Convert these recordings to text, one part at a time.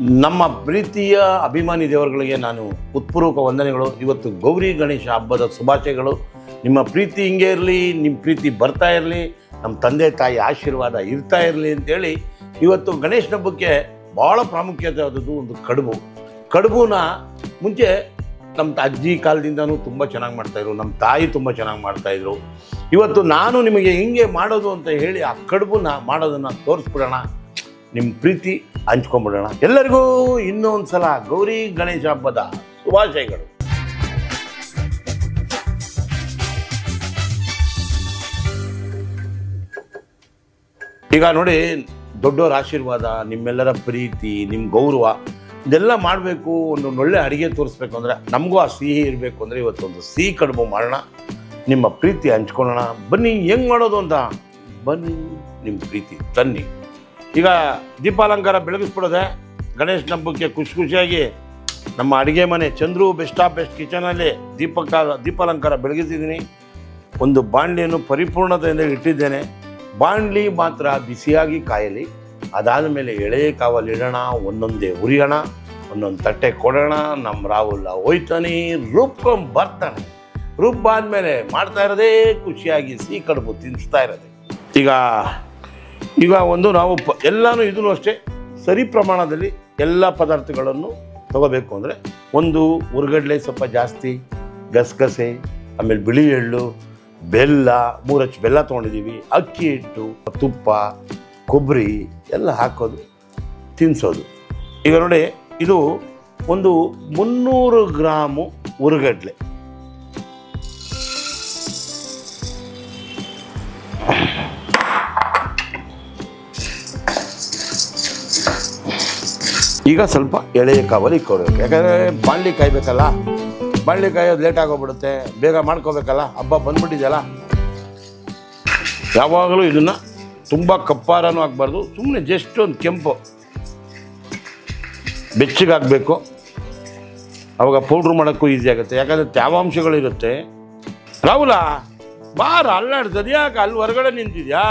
ನಮ್ಮ ಪ್ರೀತಿಯ ಅಭಿಮಾನಿ ದೇವರುಗಳಿಗೆ ನಾನು ಉತ್ಪೂರ್ವಕ ವಂದನೆಗಳು. ಇವತ್ತು ಗೌರಿ ಗಣೇಶ ಹಬ್ಬದ ಶುಭಾಶಯಗಳು. ನಿಮ್ಮ ಪ್ರೀತಿ ಹಿಂಗೆ ಇರಲಿ, ನಿಮ್ಮ ಪ್ರೀತಿ ಬರ್ತಾ ಇರಲಿ, ನಮ್ಮ ತಂದೆ ತಾಯಿ ಆಶೀರ್ವಾದ ಇರ್ತಾ ಇರಲಿ ಅಂತೇಳಿ ಇವತ್ತು ಗಣೇಶನ ಹಬ್ಬಕ್ಕೆ ಭಾಳ ಪ್ರಾಮುಖ್ಯತೆ ಆದದ್ದು ಒಂದು ಕಡುಬು. ಕಡುಬುನ ಮುಂಚೆ ನಮ್ಮ ಅಜ್ಜಿ ಕಾಲದಿಂದನೂ ತುಂಬ ಚೆನ್ನಾಗಿ ಮಾಡ್ತಾಯಿದ್ರು, ನಮ್ಮ ತಾಯಿ ತುಂಬ ಚೆನ್ನಾಗಿ ಮಾಡ್ತಾಯಿದ್ರು. ಇವತ್ತು ನಾನು ನಿಮಗೆ ಹಿಂಗೆ ಮಾಡೋದು ಅಂತ ಹೇಳಿ ಆ ಕಡುಬುನ ಮಾಡೋದನ್ನು ತೋರಿಸ್ಬಿಡೋಣ, ನಿಮ್ಮ ಪ್ರೀತಿ ಹಂಚ್ಕೊಂಡ್ಬಿಡೋಣ. ಎಲ್ಲರಿಗೂ ಇನ್ನೊಂದು ಸಲ ಗೌರಿ ಗಣೇಶ ಹಬ್ಬದ ಶುಭಾಶಯಗಳು. ಈಗ ನೋಡಿ, ದೊಡ್ಡವರ ಆಶೀರ್ವಾದ, ನಿಮ್ಮೆಲ್ಲರ ಪ್ರೀತಿ, ನಿಮ್ಮ ಗೌರವ ಇದೆಲ್ಲ ಮಾಡಬೇಕು. ಒಂದು ಒಳ್ಳೆ ಅಡುಗೆ ತೋರಿಸ್ಬೇಕು ಅಂದರೆ ನಮಗೂ ಆ ಸಿಹಿ ಇರಬೇಕು ಅಂದರೆ ಇವತ್ತೊಂದು ಸಿಹಿ ಕಡುಬು ಮಾಡೋಣ, ನಿಮ್ಮ ಪ್ರೀತಿ ಹಂಚ್ಕೊಳ್ಳೋಣ. ಬನ್ನಿ, ಹೆಂಗೆ ಮಾಡೋದು ಅಂತ ಬನ್ನಿ, ನಿಮ್ಮ ಪ್ರೀತಿ ತನ್ನಿ. ಈಗ ದೀಪಾಲಂಕಾರ ಬೆಳಗಿಸ್ಬಿಡೋದೆ ಗಣೇಶನ ಹಬ್ಬಕ್ಕೆ ಖುಷಿ ಖುಷಿಯಾಗಿ. ನಮ್ಮ ಅಡುಗೆ ಮನೆ ಚಂದ್ರು ಬೆಸ್ಟ್ ಆಫ್ ಬೆಸ್ಟ್ ಕಿಚನಲ್ಲಿ ದೀಪಾಲಂಕಾರ ಬೆಳಗಿಸಿದ್ದೀನಿ. ಒಂದು ಬಾಣಲಿಯನ್ನು ಪರಿಪೂರ್ಣತೆಯಿಂದ ಇಟ್ಟಿದ್ದೇನೆ. ಬಾಣಲಿ ಮಾತ್ರ ಬಿಸಿಯಾಗಿ ಕಾಯಲಿ. ಅದಾದ ಮೇಲೆ ಎಳೆ ಕಾವಲ್ಲಿ ಇಡೋಣ, ಒಂದೊಂದೇ ಉರಿಯೋಣ, ಒಂದೊಂದು ತಟ್ಟೆ ಕೊಡೋಣ. ನಮ್ಮ ರಾಹುಲ್ ಹೋಯ್ತಾನೆ, ಬರ್ತಾನೆ. ರುಬ್ಬಾದ್ಮೇಲೆ ಮಾಡ್ತಾ ಇರೋದೇ ಖುಷಿಯಾಗಿ ಸಿಹಿ ಕಡುಬು ತಿನ್ನಿಸ್ತಾ ಇರೋದೆ. ಈಗ ಒಂದು ನಾವು ಎಲ್ಲನೂ ಇದೂ ಅಷ್ಟೇ ಸರಿ ಪ್ರಮಾಣದಲ್ಲಿ ಎಲ್ಲ ಪದಾರ್ಥಗಳನ್ನು ತಗೋಬೇಕು. ಅಂದರೆ ಒಂದು ಉರ್ಗಡ್ಲೆ ಸ್ವಲ್ಪ ಜಾಸ್ತಿ, ಗಸಗಸೆ, ಆಮೇಲೆ ಬಿಳಿ ಎಳ್ಳು, ಬೆಲ್ಲ, 3 ಅಚ್ಚು ಬೆಲ್ಲ ತೊಗೊಂಡಿದ್ದೀವಿ, ಅಕ್ಕಿ ಹಿಟ್ಟು, ತುಪ್ಪ, ಕೊಬ್ಬರಿ ಎಲ್ಲ ಹಾಕೋದು, ತಿನ್ನಿಸೋದು. ಈಗ ನೋಡಿ, ಇದು ಒಂದು 300 ಗ್ರಾಮು ಉರ್ಗಡ್ಲೆ. ಈಗ ಸ್ವಲ್ಪ ಎಳೆಯ ಕಾವಲಿ ಇಟ್ಕೊಳ್ಬೇಕು, ಯಾಕಂದರೆ ಬಾಣಲಿ ಕಾಯಬೇಕಲ್ಲ. ಬಾಣಲಿ ಕಾಯೋದು ಲೇಟ್ ಆಗೋಗ್ಬಿಡುತ್ತೆ, ಬೇಗ ಮಾಡ್ಕೋಬೇಕಲ್ಲ, ಹಬ್ಬ ಬಂದ್ಬಿಟ್ಟಿದೆಯಲ್ಲ. ಯಾವಾಗಲೂ ಇದನ್ನು ತುಂಬ ಕಪ್ಪಾರನೂ ಆಗಬಾರ್ದು, ಸುಮ್ಮನೆ ಜಸ್ಟ್ ಒಂದು ಕೆಂಪು ಬೆಚ್ಚಗಾಗಬೇಕು. ಅವಾಗ ಪೌಡ್ರ್ ಮಾಡೋಕ್ಕೂ ಈಸಿ ಆಗುತ್ತೆ, ಯಾಕಂದರೆ ತೇವಾಂಶಗಳಿರುತ್ತೆ. ರಾಹುಲ ಬಾರ, ಅಲ್ಲಾಡ್ತದೆ ಯಾಕೆ ಅಲ್ಲಿ ಹೊರಗಡೆ ನಿಂತಿದ್ಯಾ?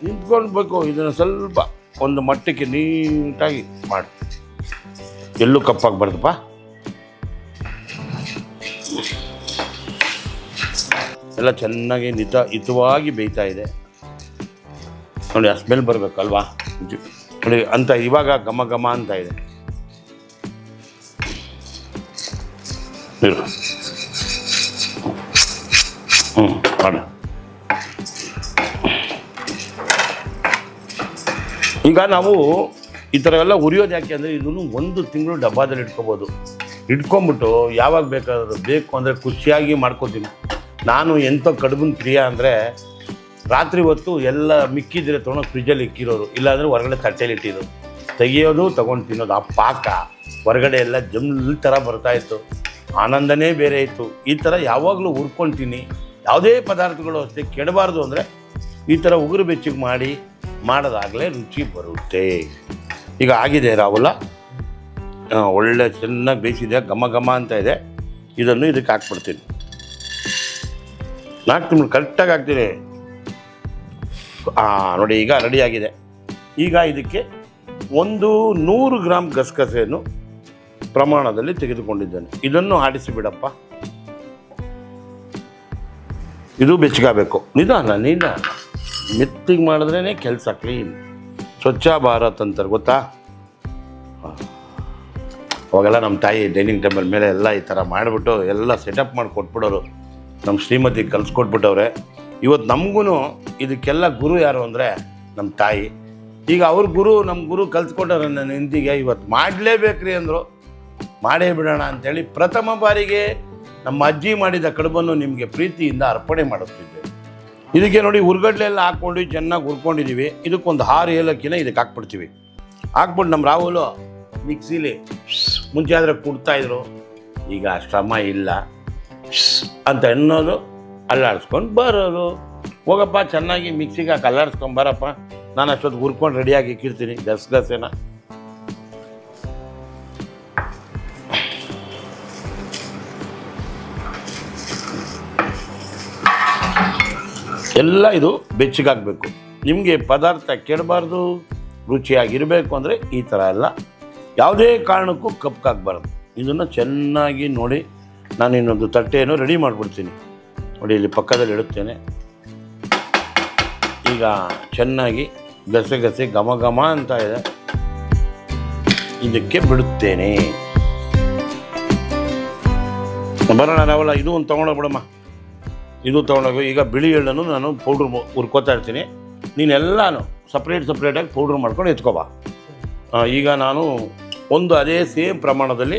ನಿಂತ್ಕೊಳ್ಬೇಕು. ಇದನ್ನು ಸ್ವಲ್ಪ ಒಂದು ಮಟ್ಟಕ್ಕೆ ನೀಟಾಗಿ ಮಾಡಿ, ಎಲ್ಲೂ ಕಪ್ಪಾಗಬಾರ್ದಪ್ಪ. ಎಲ್ಲ ಚೆನ್ನಾಗಿ ಹಿತವಾಗಿ ಬೇಯ್ತಾ ಇದೆ ನೋಡಿ. ಆ ಸ್ಮೆಲ್ ಬರಬೇಕಲ್ವಾ ನೋಡಿ ಅಂತ. ಇವಾಗ ಘಮ ಘಮ ಅಂತ ಇದೆ. ಮಾಡ. ಈಗ ನಾವು ಈ ಥರ ಎಲ್ಲ ಉರಿಯೋದು ಯಾಕೆ ಅಂದರೆ ಇದನ್ನು 1 ತಿಂಗಳು ಡಬ್ಬಾದಲ್ಲಿ ಇಟ್ಕೊಬೋದು. ಇಟ್ಕೊಂಬಿಟ್ಟು ಯಾವಾಗ ಬೇಕಾದರೂ ಬೇಕು ಅಂದರೆ ಖುಷಿಯಾಗಿ ಮಾಡ್ಕೊತೀನಿ. ನಾನು ಎಂಥ ಕಡುಬಿನ ಪ್ರಿಯ ಅಂದರೆ ರಾತ್ರಿ ಹೊತ್ತು ಎಲ್ಲ ಮಿಕ್ಕಿದ್ರೆ ತೊಗೊಂಡು ಫ್ರಿಜ್ಜಲ್ಲಿ ಇಕ್ಕಿರೋರು, ಇಲ್ಲಾಂದರೆ ಹೊರಗಡೆ ತಟ್ಟೆಯಲ್ಲಿ ಇಟ್ಟಿರೋರು, ತೆಗಿಯೋದು ತೊಗೊಂಡು ತಿನ್ನೋದು. ಆ ಪಾಕ ಹೊರಗಡೆ ಎಲ್ಲ ಜಮ್ಲ್ ಥರ ಬರ್ತಾಯಿತ್ತು, ಆನಂದನೇ ಬೇರೆ ಇತ್ತು. ಈ ಥರ ಯಾವಾಗಲೂ ಹುರ್ಕೊಳ್ತೀನಿ. ಯಾವುದೇ ಪದಾರ್ಥಗಳು ಅಷ್ಟೇ ಕೆಡಬಾರ್ದು ಅಂದರೆ ಈ ಥರ ಉಗುರು ಬೆಚ್ಚಗೆ ಮಾಡೋದಾಗಲೇ ರುಚಿ ಬರುತ್ತೆ. ಈಗ ಆಗಿದೆ ರಾಹುಲ, ಒಳ್ಳೆ ಚೆನ್ನಾಗಿ ಬೇಯಿಸಿದೆ, ಘಮ ಘಮ ಅಂತ ಇದೆ. ಇದನ್ನು ಇದಕ್ಕೆ ಹಾಕ್ಬಿಡ್ತೀನಿ. 4 ತಿಂಗಳು ಕರೆಕ್ಟಾಗಿ ಹಾಕ್ತೀನಿ. ನೋಡಿ, ಈಗ ರೆಡಿಯಾಗಿದೆ. ಈಗ ಇದಕ್ಕೆ 100 ಗ್ರಾಮ್ ಗಸಗಸೆಯನ್ನು ಪ್ರಮಾಣದಲ್ಲಿ ತೆಗೆದುಕೊಂಡಿದ್ದೇನೆ. ಇದನ್ನು ಆಡಿಸಿಬಿಡಪ್ಪ. ಇದು ಬೆಚ್ಚಗಾಗಬೇಕು. ನಿಧಾನ ಮೆತ್ತಿಗೆ ಮಾಡಿದ್ರೇ ಕೆಲಸ ಕ್ಲೀನ್. ಸ್ವಚ್ಛ ಭಾರತ್ ಅಂತಾರೆ ಗೊತ್ತಾ? ಅವಾಗೆಲ್ಲ ನಮ್ಮ ತಾಯಿ ಡೈನಿಂಗ್ ಟೇಬಲ್ ಮೇಲೆ ಎಲ್ಲ ಈ ಥರ ಮಾಡಿಬಿಟ್ಟು ಎಲ್ಲ ಸೆಟಪ್ ಮಾಡಿ ಕೊಟ್ಬಿಡೋರು. ನಮ್ಮ ಶ್ರೀಮತಿ ಕಲಿಸ್ಕೊಟ್ಬಿಟ್ಟವ್ರೆ. ಇವತ್ತು ನಮಗೂ ಇದಕ್ಕೆಲ್ಲ ಗುರು ಯಾರು ಅಂದರೆ ನಮ್ಮ ತಾಯಿ. ಈಗ ಅವ್ರ ಗುರು, ನಮ್ಮ ಗುರು ಕಲಿಸ್ಕೊಟ್ಟವ್ರೆ ನನ್ನ ಹೆಂಡತಿಗೆ. ಇವತ್ತು ಮಾಡಲೇಬೇಕ್ರಿ ಅಂದರು, ಮಾಡೇ ಬಿಡೋಣ ಅಂಥೇಳಿ ಪ್ರಥಮ ಬಾರಿಗೆ ನಮ್ಮ ಅಜ್ಜಿ ಮಾಡಿದ ಕಡುಬನ್ನು ನಿಮಗೆ ಪ್ರೀತಿಯಿಂದ ಅರ್ಪಣೆ ಮಾಡುತ್ತಿದ್ದೆ. ಇದಕ್ಕೆ ನೋಡಿ, ಉರ್ಗಡ್ಲೆ ಎಲ್ಲ ಹಾಕ್ಕೊಂಡು ಚೆನ್ನಾಗಿ ಹುರ್ಕೊಂಡಿದ್ದೀವಿ. ಇದಕ್ಕೊಂದು 6 ಏಲಕ್ಕಿನ ಇದಕ್ಕೆ ಹಾಕ್ಬಿಡ್ತೀವಿ. ಹಾಕ್ಬಿಟ್ಟು ನಮ್ಮ ರಾಹುಲು ಮಿಕ್ಸಿಲಿ ಮುಂಚೆ ಆದರೆ ಕುಡ್ತಾಯಿದ್ರು, ಈಗ ಶ್ರಮ ಇಲ್ಲ ಅಂತ ಅನ್ನೋದು, ಅಲ್ಲಾಡಿಸ್ಕೊಂಡು ಬರೋದು. ಹೋಗಪ್ಪ ಚೆನ್ನಾಗಿ ಮಿಕ್ಸಿಗೆ ಹಾಕಿ ಅಲ್ಲಾಡಿಸ್ಕೊಂಡು ಬರಪ್ಪ, ನಾನು ಅಷ್ಟೊತ್ತು ಹುರ್ಕೊಂಡು ರೆಡಿಯಾಗಿ ಇಕ್ಕಿರ್ತೀನಿ ಗಸಗಸೆನ. ಎಲ್ಲ ಇದು ಬೆಚ್ಚಗಾಗಬೇಕು. ನಿಮಗೆ ಪದಾರ್ಥ ಕೆಡಬಾರ್ದು, ರುಚಿಯಾಗಿರಬೇಕು ಅಂದರೆ ಈ ಥರ ಎಲ್ಲ ಯಾವುದೇ ಕಾರಣಕ್ಕೂ ಕಪ್ಪಾಗಬಾರ್ದು. ಇದನ್ನು ಚೆನ್ನಾಗಿ ನೋಡಿ, ನಾನು ಇನ್ನೊಂದು ತಟ್ಟೆಯನ್ನು ರೆಡಿ ಮಾಡಿಬಿಡ್ತೀನಿ. ನೋಡಿ ಇಲ್ಲಿ ಪಕ್ಕದಲ್ಲಿ ಇಡುತ್ತೇನೆ. ಈಗ ಚೆನ್ನಾಗಿ ಗಸೆ ಗಸೆ ಘಮ ಘಮ ಅಂತ ಇದೆ, ಇದಕ್ಕೆ ಬಿಡುತ್ತೇನೆ. ಬರೋಣ ನಾವಲ್ಲ, ಇದು ಒಂದು ತೊಗೊಂಡೋಗ್ಬಿಡಮ್ಮ, ಇದು ತೊಗೊಂಡೋಗಿ. ಈಗ ಬಿಳಿ ಎಳ್ಳನ್ನು ನಾನು ಪೌಡ್ರ್ ಹುರ್ಕೋತಾ ಇರ್ತೀನಿ, ನೀನೆಲ್ಲನೂ ಸಪ್ರೇಟಾಗಿ ಪೌಡ್ರ್ ಮಾಡ್ಕೊಂಡು ಎತ್ಕೊಬಾ. ಈಗ ನಾನು ಒಂದು ಅದೇ ಸೇಮ್ ಪ್ರಮಾಣದಲ್ಲಿ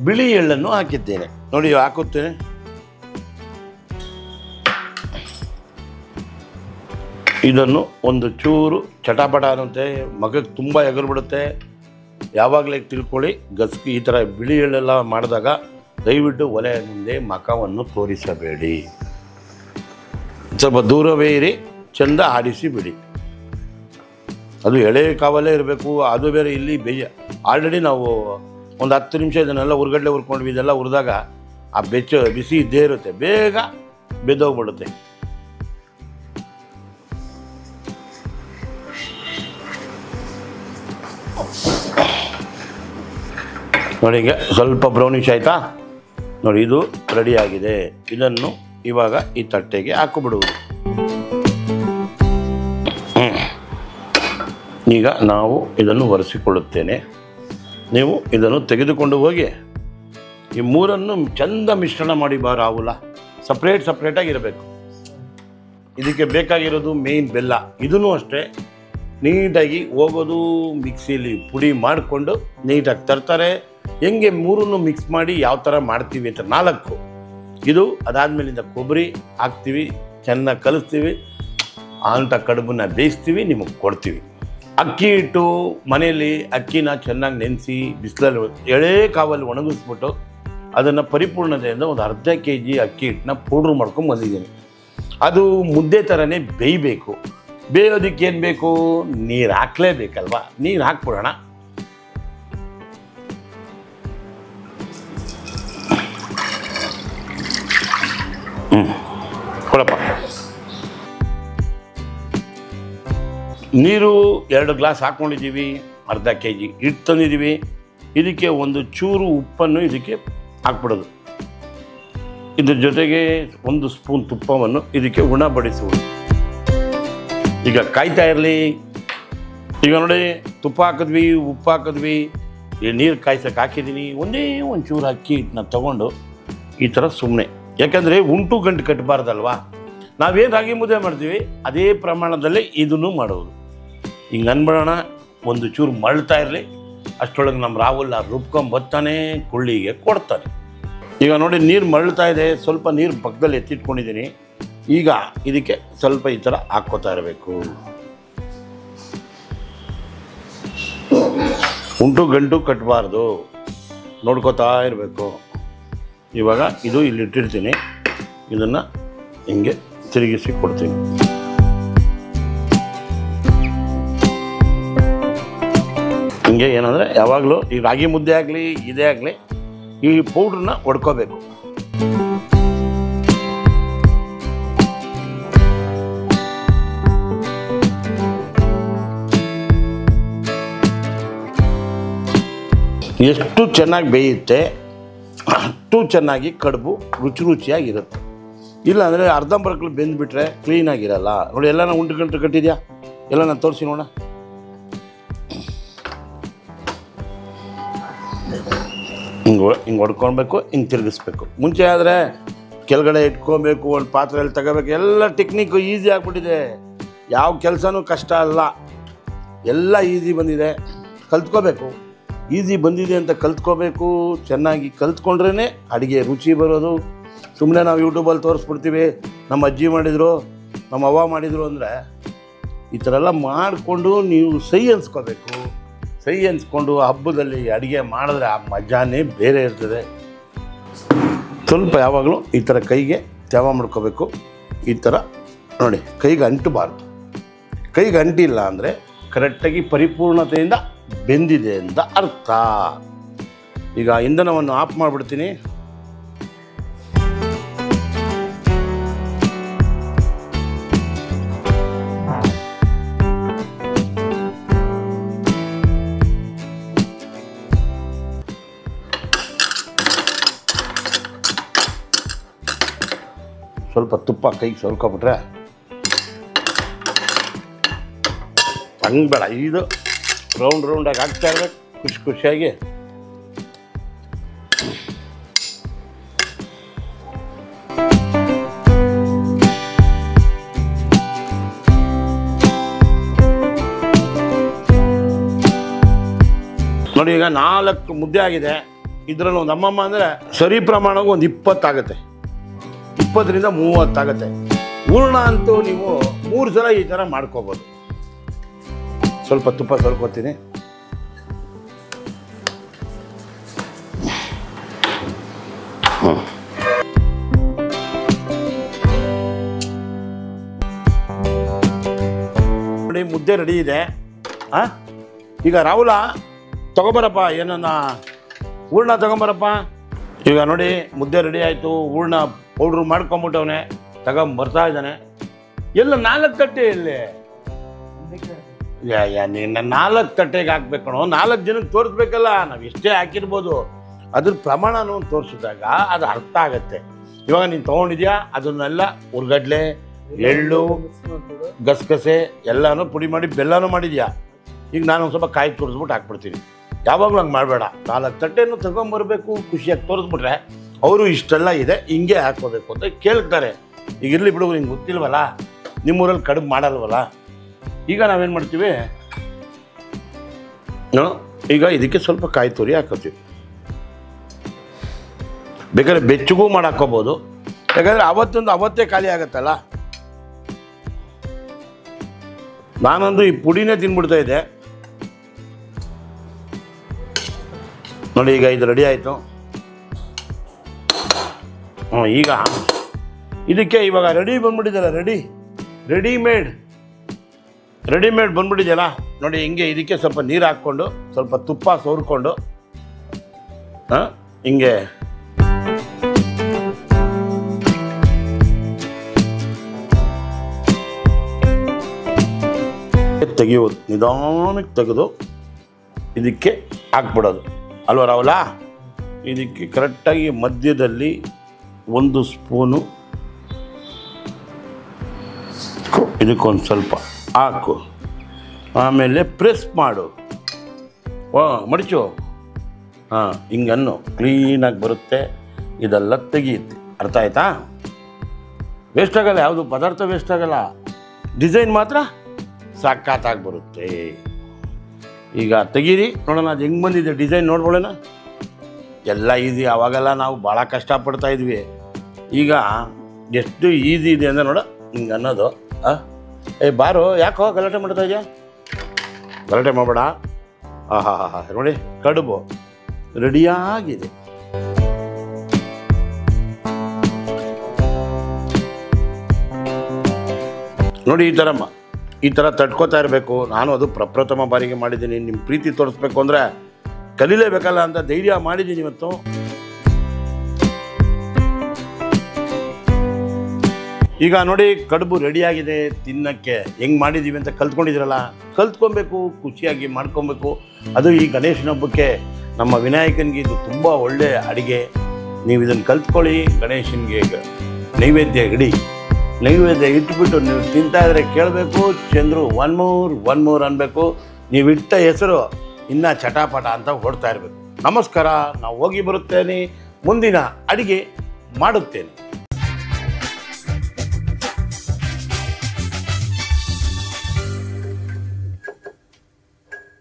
ಬಿಳಿ ಎಳ್ಳನ್ನು ಹಾಕಿದ್ದೇನೆ. ನೋಡಿ ಹಾಕುತ್ತೇನೆ. ಇದನ್ನು ಒಂದು ಚೂರು ಚಟಾಪಟ ಅನ್ನುತ್ತೆ, ಮಗಕ್ಕೆ ತುಂಬ ಎಗರು ಬಿಡುತ್ತೆ. ಯಾವಾಗಲೇ ತಿಳ್ಕೊಳ್ಳಿ, ಗಸ್ಕಿ ಈ ಥರ ಬಿಳಿ ಎಳ್ಳೆಲ್ಲ ಮಾಡಿದಾಗ ದಯವಿಟ್ಟು ಒಲೆ ಮುಂದೆ ಮಖವನ್ನು ತೋರಿಸಬೇಡಿ, ಸ್ವಲ್ಪ ದೂರವೇ ಇರಿ, ಚೆಂದ ಆಡಿಸಿ ಬಿಡಿ. ಅದು ಎಳೆ ಕಾವಲ್ಲೇ ಇರಬೇಕು. ಅದು ಬೇರೆ ಇಲ್ಲಿ ಆಲ್ರೆಡಿ ನಾವು ಒಂದು 10 ನಿಮಿಷ ಇದನ್ನೆಲ್ಲ ಹುರ್ಗಡ್ಲೆ ಹುರ್ಕೊಂಡ್ವಿ. ಇದೆಲ್ಲ ಹುರಿದಾಗ ಆ ಬಿಸಿ ಇದ್ದೇ ಇರುತ್ತೆ, ಬೇಗ ಬೆದ್ದೋಗ್ಬಿಡುತ್ತೆ. ನೋಡಿ ಈಗ ಸ್ವಲ್ಪ ಬ್ರೌನಿಶ್ ಆಯಿತಾ? ನೋಡಿ ಇದು ರೆಡಿಯಾಗಿದೆ. ಇದನ್ನು ಇವಾಗ ಈ ತಟ್ಟೆಗೆ ಹಾಕಿಬಿಡುವುದು. ಈಗ ನಾವು ಇದನ್ನು ಒರೆಸಿಕೊಳ್ಳುತ್ತೇನೆ. ನೀವು ಇದನ್ನು ತೆಗೆದುಕೊಂಡು ಹೋಗಿ ಈ ಮೂರನ್ನು ಚಂದ ಮಿಶ್ರಣ ಮಾಡಿ ರಾಹುಲ. ಸಪ್ರೇಟಾಗಿರಬೇಕು. ಇದಕ್ಕೆ ಬೇಕಾಗಿರೋದು ಮೇಯ್ನ್ ಬೆಲ್ಲ. ಇದೂ ಅಷ್ಟೇ ನೀಟಾಗಿ ಹೋಗೋದು ಮಿಕ್ಸಿಲಿ ಪುಡಿ ಮಾಡಿಕೊಂಡು ನೀಟಾಗಿ ತರ್ತಾರೆ. ಹೆಂಗೆ ಮೂರನ್ನು ಮಿಕ್ಸ್ ಮಾಡಿ ಯಾವ ಥರ ಮಾಡ್ತೀವಿ ಅಂತ 4 ಇದು ಅದಾದಮೇಲಿಂದ ಕೊಬ್ಬರಿ ಹಾಕ್ತೀವಿ, ಚೆನ್ನಾಗಿ ಕಲಿಸ್ತೀವಿ, ಅಂಥ ಕಡುಬನ್ನ ಬೇಯಿಸ್ತೀವಿ, ನಿಮಗೆ ಕೊಡ್ತೀವಿ. ಅಕ್ಕಿ ಹಿಟ್ಟು ಮನೆಯಲ್ಲಿ ಅಕ್ಕಿನ ಚೆನ್ನಾಗಿ ನೆನೆಸಿ ಬಿಸಿಲಲ್ಲಿ ಎಳೆ ಕಾವಲ್ಲಿ ಒಣಗಿಸ್ಬಿಟ್ಟು ಅದನ್ನು ಪರಿಪೂರ್ಣತೆಯಿಂದ ಒಂದು ಅರ್ಧ kg ಅಕ್ಕಿ ಹಿಟ್ಟನ್ನ ಪೌಡ್ರ್ ಮಾಡ್ಕೊಂಡು ಬಂದಿದ್ದೀನಿ. ಅದು ಮುದ್ದೆ ಥರನೇ ಬೇಯಬೇಕು. ಬೇಯೋದಕ್ಕೆ ಏನು ಬೇಕು? ನೀರು ಹಾಕಲೇಬೇಕಲ್ವ. ನೀರು ಹಾಕ್ಬಿಡೋಣ. ಕೊಡಪ್ಪ. ನೀರು 2 ಗ್ಲಾಸ್ ಹಾಕ್ಕೊಂಡಿದ್ದೀವಿ. ಅರ್ಧ kg ಹಿಟ್ಟು ತಂದಿದ್ದೀವಿ. ಇದಕ್ಕೆ ಒಂದು ಚೂರು ಉಪ್ಪನ್ನು ಇದಕ್ಕೆ ಹಾಕ್ಬಿಡೋದು. ಇದ್ರ ಜೊತೆಗೆ 1 ಸ್ಪೂನ್ ತುಪ್ಪವನ್ನು ಇದಕ್ಕೆ ಉಣಬಡಿಸುವುದು. ಈಗ ಕಾಯ್ತಾ ಇರಲಿ. ಈಗ ನೋಡಿ, ತುಪ್ಪ ಹಾಕಿದ್ವಿ, ಉಪ್ಪು ಹಾಕಿದ್ವಿ, ಈ ನೀರು ಕಾಯ್ಸಕ್ಕೆ ಹಾಕಿದ್ದೀನಿ. ಒಂದೇ ಒಂಚೂರು ಅಕ್ಕಿ ಹಿಟ್ಟನ್ನ ತೊಗೊಂಡು ಈ ಥರ ಸುಮ್ಮನೆ, ಯಾಕಂದರೆ ಉಂಟು ಗಂಟು ಕಟ್ಟಬಾರ್ದಲ್ವಾ. ನಾವೇನು ರಾಗಿ ಮುದ್ದೆ ಮಾಡ್ತೀವಿ ಅದೇ ಪ್ರಮಾಣದಲ್ಲಿ ಇದನ್ನು ಮಾಡೋದು. ಹಿಂಗೆ ಅನ್ಬಿಡೋಣ. ಒಂದು ಚೂರು ಮಳ್ತಾ ಇರಲಿ. ಅಷ್ಟರೊಳಗೆ ನಮ್ಮ ರಾಹುಲ್ ರುಬ್ಕೊಂಬರ್ತಾನೆ, ಕುಳ್ಳಿಗೆ ಕೊಡ್ತಾನೆ. ಈಗ ನೋಡಿ ನೀರು ಮಳ್ತಾ ಇದೆ. ಸ್ವಲ್ಪ ನೀರು ಪಕ್ಕದಲ್ಲಿ ಎತ್ತಿಟ್ಕೊಂಡಿದ್ದೀನಿ. ಈಗ ಇದಕ್ಕೆ ಸ್ವಲ್ಪ ಈ ಥರ ಹಾಕ್ಕೋತಾ ಇರಬೇಕು. ಉಂಟು ಗಂಟು ಕಟ್ಟಬಾರ್ದು, ನೋಡ್ಕೋತಾ ಇರಬೇಕು. ಇವಾಗ ಇದು ಇಲ್ಲಿ ಇಟ್ಟಿರ್ತೀನಿ. ಇದನ್ನು ಹಿಂಗೆ ತಿರುಗಿಸಿ ಕೊಡ್ತೀನಿ. ಹಿಂಗೆ ಏನಂದರೆ ಯಾವಾಗಲೂ ಈ ರಾಗಿ ಮುದ್ದೆ ಆಗಲಿ ಇದೇ ಆಗಲಿ ಈ ಪೌಡ್ರನ್ನ ಹೊಡ್ಕೋಬೇಕು. ಎಷ್ಟು ಚೆನ್ನಾಗಿ ಬೇಯುತ್ತೆ ಅಷ್ಟು ಚೆನ್ನಾಗಿ ಕಡುಬು ರುಚಿಯಾಗಿರುತ್ತೆ. ಇಲ್ಲಾಂದರೆ ಅರ್ಧಂಬರ್ಕಲ್ಲಿ ಬೆಂದುಬಿಟ್ರೆ ಕ್ಲೀನಾಗಿರಲ್ಲ. ನೋಡಿ ಎಲ್ಲ ಉಂಟು ಗಂಟು ಕಟ್ಟಿದ್ಯಾ? ಎಲ್ಲ ನಾನು ತೋರಿಸಿ ನೋಡ. ಹಿಂಗೆ ಹೊಡ್ಕೊಳ್ಬೇಕು, ಹಿಂಗೆ ತಿರುಗಿಸ್ಬೇಕು. ಮುಂಚೆ ಆದರೆ ಕೆಳಗಡೆ ಇಟ್ಕೊಬೇಕು, ಒಂದು ಪಾತ್ರೆಯಲ್ಲಿ ತಗೋಬೇಕು. ಎಲ್ಲ ಟೆಕ್ನಿಕ್ಕು ಈಸಿ ಆಗಿಬಿಟ್ಟಿದೆ. ಯಾವ ಕೆಲಸನೂ ಕಷ್ಟ ಅಲ್ಲ, ಎಲ್ಲ ಈಸಿ ಬಂದಿದೆ. ಕಲ್ತ್ಕೋಬೇಕು. ಈಸಿ ಬಂದಿದೆ ಅಂತ ಕಲ್ತ್ಕೋಬೇಕು. ಚೆನ್ನಾಗಿ ಕಲ್ತ್ಕೊಂಡ್ರೇ ಅಡುಗೆ ರುಚಿ ಬರೋದು. ಸುಮ್ಮನೆ ನಾವು ಯೂಟ್ಯೂಬಲ್ಲಿ ತೋರಿಸ್ಬಿಡ್ತೀವಿ, ನಮ್ಮ ಅಜ್ಜಿ ಮಾಡಿದರು, ನಮ್ಮ ಅವ್ವ ಮಾಡಿದರು ಅಂದರೆ ಈ ಥರ ಎಲ್ಲ ಮಾಡಿಕೊಂಡು ನೀವು ಸೈ ಅನ್ಸ್ಕೋಬೇಕು. ಸೈ ಅನ್ಸ್ಕೊಂಡು ಹಬ್ಬದಲ್ಲಿ ಅಡುಗೆ ಮಾಡಿದ್ರೆ ಆ ಮಜಾನೇ ಬೇರೆ ಇರ್ತದೆ. ಸ್ವಲ್ಪ ಯಾವಾಗಲೂ ಈ ಥರ ಕೈಗೆ ತ್ಯಾವ ಮಾಡ್ಕೋಬೇಕು. ಈ ಥರ ನೋಡಿ, ಕೈಗೆ ಅಂಟಬಾರ್ದು. ಕೈಗೆ ಅಂಟಿಲ್ಲ ಅಂದರೆ ಕರೆಕ್ಟಾಗಿ ಪರಿಪೂರ್ಣತೆಯಿಂದ ಬೆಂದಿದೆ ಅಂತ ಅರ್ಥ. ಈಗ ಇಂಧನವನ್ನು ಆಫ್ ಮಾಡಿಬಿಡ್ತೀನಿ. ಸ್ವಲ್ಪ ತುಪ್ಪ ಕೈಗೆ ಸೋರ್ಕೊಬಿಟ್ರೆ ಹಂಗೆ ಬೇಡ, ಇದು ರೌಂಡಾಗಿ ಹಾಕ್ತಾ ಇರ್ಬೇಕು ಖುಷಿಯಾಗಿ. ನೋಡಿ ಈಗ 4 ಮುದ್ದೆ ಆಗಿದೆ. ಇದರಲ್ಲಿ ಒಂದು ಅಮ್ಮಮ್ಮ ಅಂದರೆ ಸರಿ ಪ್ರಮಾಣವು ಒಂದು 20 ಆಗುತ್ತೆ, 20ರಿಂದ 30 ಆಗುತ್ತೆ. ಹೂರ್ಣ ಅಂತೂ ನೀವು 3 ಸಲ ಈ ಥರ ಮಾಡ್ಕೋಬೋದು. ಸ್ವಲ್ಪ ತುಪ್ಪ ಸೋರ್ಕೊತೀನಿ. ನೋಡಿ ಮುದ್ದೆ ರೆಡಿ ಇದೆ. ಈಗ ರಾಹುಲ ತಗೊಬರಪ್ಪ, ಏನನ್ನ ಹೂರ್ಣ ತಗೊಂಬರಪ್ಪ. ಈಗ ನೋಡಿ ಮುದ್ದೆ ರೆಡಿ ಆಯಿತು, ಹೂರ್ಣ ಪೌಡ್ರು ಮಾಡ್ಕೊಂಬಿಟ್ಟವನೆ, ತಗೊಂಬರ್ತಾ ಇದ್ದಾನೆ. ಎಲ್ಲ 4 ತಟ್ಟೆ ಇಲ್ಲಿ ನಿನ್ನ 4 ತಟ್ಟೆಗೆ ಹಾಕ್ಬೇಕು ಕಣೋ. 4 ಜನಕ್ಕೆ ತೋರಿಸ್ಬೇಕಲ್ಲ, ನಾವು ಎಷ್ಟೇ ಹಾಕಿರ್ಬೋದು, ಅದ್ರ ಪ್ರಮಾಣನೂ ತೋರಿಸಿದಾಗ ಅದು ಅರ್ಥ ಆಗತ್ತೆ. ಇವಾಗ ನೀನು ತೊಗೊಂಡಿದ್ಯಾ, ಅದನ್ನೆಲ್ಲ ಉರ್ಗಡ್ಲೆ, ಎಳ್ಳು, ಗಸಗಸೆ ಎಲ್ಲನೂ ಪುಡಿ ಮಾಡಿ ಬೆಲ್ಲನೂ ಮಾಡಿದ್ಯಾ. ಈಗ ನಾನು ಒಂದು ಸ್ವಲ್ಪ ಕಾಯಿ ತೋರಿಸ್ಬಿಟ್ಟು ಹಾಕ್ಬಿಡ್ತೀನಿ. ಯಾವಾಗಲೂ ಹಂಗೆ ಮಾಡಬೇಡ. 4 ತಟ್ಟೆನೂ ತಗೊಂಬರ್ಬೇಕು, ಖುಷಿಯಾಗಿ ತೋರಿಸ್ಬಿಟ್ರೆ ಅವರು ಇಷ್ಟೆಲ್ಲ ಇದೆ ಹಿಂಗೆ ಹಾಕ್ಕೋಬೇಕು ಅಂತ ಕೇಳ್ತಾರೆ. ಈಗ ಇರಲಿ ಬಿಡು, ನಿಂಗೆ ಗೊತ್ತಿಲ್ವಲ್ಲ, ನಿಮ್ಮೂರಲ್ಲಿ ಕಡುಬು ಮಾಡಲ್ವಲ್ಲ. ಈಗ ನಾವೇನು ಮಾಡ್ತೀವಿ, ಈಗ ಇದಕ್ಕೆ ಸ್ವಲ್ಪ ಕಾಯಿ ತುರಿ ಹಾಕೋತೀವಿ. ಬೇಕಾದ್ರೆ ಬೆಚ್ಚಗೂ ಮಾಡಿ ಹಾಕ್ಕೋಬೋದು, ಯಾಕಂದರೆ ಅವತ್ತೇ ಖಾಲಿ ಆಗುತ್ತಲ್ಲ. ನಾನೊಂದು ಈ ಪುಡಿನೇ ತಿನ್ಬಿಡ್ತಾ ಇದ್ದೆ. ನೋಡಿ ಈಗ ಇದು ರೆಡಿ ಆಯಿತು. ಈಗ ಇದಕ್ಕೆ ಇವಾಗ ರೆಡಿ ಬಂದ್ಬಿಟ್ಟಿದ್ದಲ್ಲ, ರೆಡಿಮೇಡ್ ಬಂದ್ಬಿಟ್ಟಿದೆಯಲ್ಲ ನೋಡಿ. ಹಿಂಗೆ ಇದಕ್ಕೆ ಸ್ವಲ್ಪ ನೀರು ಹಾಕ್ಕೊಂಡು ಸ್ವಲ್ಪ ತುಪ್ಪ ಸೋರ್ಕೊಂಡು ಹಿಂಗೆ ತೆಗೆಯೋದು, ನಿಧಾನಕ್ಕೆ ತೆಗೆದು ಇದಕ್ಕೆ ಹಾಕ್ಬಿಡೋದು ಅಲ್ವ ರಾಹುಲ. ಇದಕ್ಕೆ ಕರೆಕ್ಟಾಗಿ ಮಧ್ಯದಲ್ಲಿ 1 ಸ್ಪೂನು ಇದಕ್ಕೊಂದು ಸ್ವಲ್ಪ ಹಾಕು, ಆಮೇಲೆ ಪ್ರೆಸ್ ಮಾಡು, ಮಡಿಚು. ಹಿಂಗನ್ನು ಕ್ಲೀನಾಗಿ ಬರುತ್ತೆ, ಇದೆಲ್ಲ ತೆಗೆಯುತ್ತೆ. ಅರ್ಥ ಆಯ್ತಾ? ವೇಸ್ಟ್ ಆಗಲ್ಲ, ಯಾವುದು ಪದಾರ್ಥ ವೇಸ್ಟ್ ಆಗಲ್ಲ, ಡಿಸೈನ್ ಮಾತ್ರ ಸಖತ್ತಾಗಿ ಬರುತ್ತೆ. ಈಗ ತೆಗೀರಿ ನೋಡೋಣ, ಅದು ಹೆಂಗೆ ಬಂದಿದೆ ಡಿಸೈನ್ ನೋಡ್ಕೊಳ್ಳೋಣ. ಎಲ್ಲ ಈಸಿ, ಅವಾಗೆಲ್ಲ ನಾವು ಭಾಳ ಕಷ್ಟಪಡ್ತಾ ಇದ್ವಿ. ಈಗ ಎಷ್ಟು ಈಸಿ ಇದೆ ಅಂದರೆ ನೋಡ ಹಿಂಗೆ ಅನ್ನೋದು. ಬಾರು ಯಾಕೋ ಗಲಾಟೆ ಮಾಡ್ತಾ ಇದೆಯಾ? ಗಲಾಟೆ ಮಾಡಬೇಡ. ನೋಡಿ ಕಡುಬು ರೆಡಿಯಾಗಿದೆ. ನೋಡಿ ಈ ಥರ ತಡ್ಕೋತಾ ಇರಬೇಕು. ನಾನು ಅದು ಪ್ರಪ್ರಥಮ ಬಾರಿಗೆ ಮಾಡಿದ್ದೀನಿ. ನಿಮ್ಮ ಪ್ರೀತಿ ತೋರಿಸ್ಬೇಕು ಅಂದರೆ ಕಲೀಲೇಬೇಕಲ್ಲ ಅಂತ ಧೈರ್ಯ ಮಾಡಿದ್ದೀನಿ ಇವತ್ತು. ಈಗ ನೋಡಿ ಕಡುಬು ರೆಡಿಯಾಗಿದೆ. ತಿನ್ನೋಕ್ಕೆ ಹೆಂಗೆ ಮಾಡಿದ್ದೀವಿ ಅಂತ ಕಲ್ತ್ಕೊಂಡಿದ್ದೀರಲ್ಲ, ಕಲ್ತ್ಕೊಬೇಕು, ಖುಷಿಯಾಗಿ ಮಾಡ್ಕೊಬೇಕು. ಅದು ಈ ಗಣೇಶನ ಹಬ್ಬಕ್ಕೆ ನಮ್ಮ ವಿನಾಯಕನಿಗೆ ಇದು ತುಂಬ ಒಳ್ಳೆಯ ಅಡುಗೆ. ನೀವು ಇದನ್ನು ಕಲ್ತ್ಕೊಳ್ಳಿ, ಗಣೇಶನಿಗೆ ನೈವೇದ್ಯ ಇಡಿ. ನೈವೇದ್ಯ ಇಟ್ಬಿಟ್ಟು ನೀವು ತಿಂತಾಯಿದ್ರೆ ಕೇಳಬೇಕು, ಚಂದ್ರು ಒನ್ ಮೋರ್ ಅನ್ಬೇಕು. ನೀವು ಇಟ್ಟ ಹೆಸರು ಇನ್ನೂ ಚಟಾಪಟ ಅಂತ ಹೊಡ್ತಾ ಇರಬೇಕು. ನಮಸ್ಕಾರ, ನಾವು ಹೋಗಿ ಬರುತ್ತೇನೆ, ಮುಂದಿನ ಅಡುಗೆ ಮಾಡುತ್ತೇನೆ.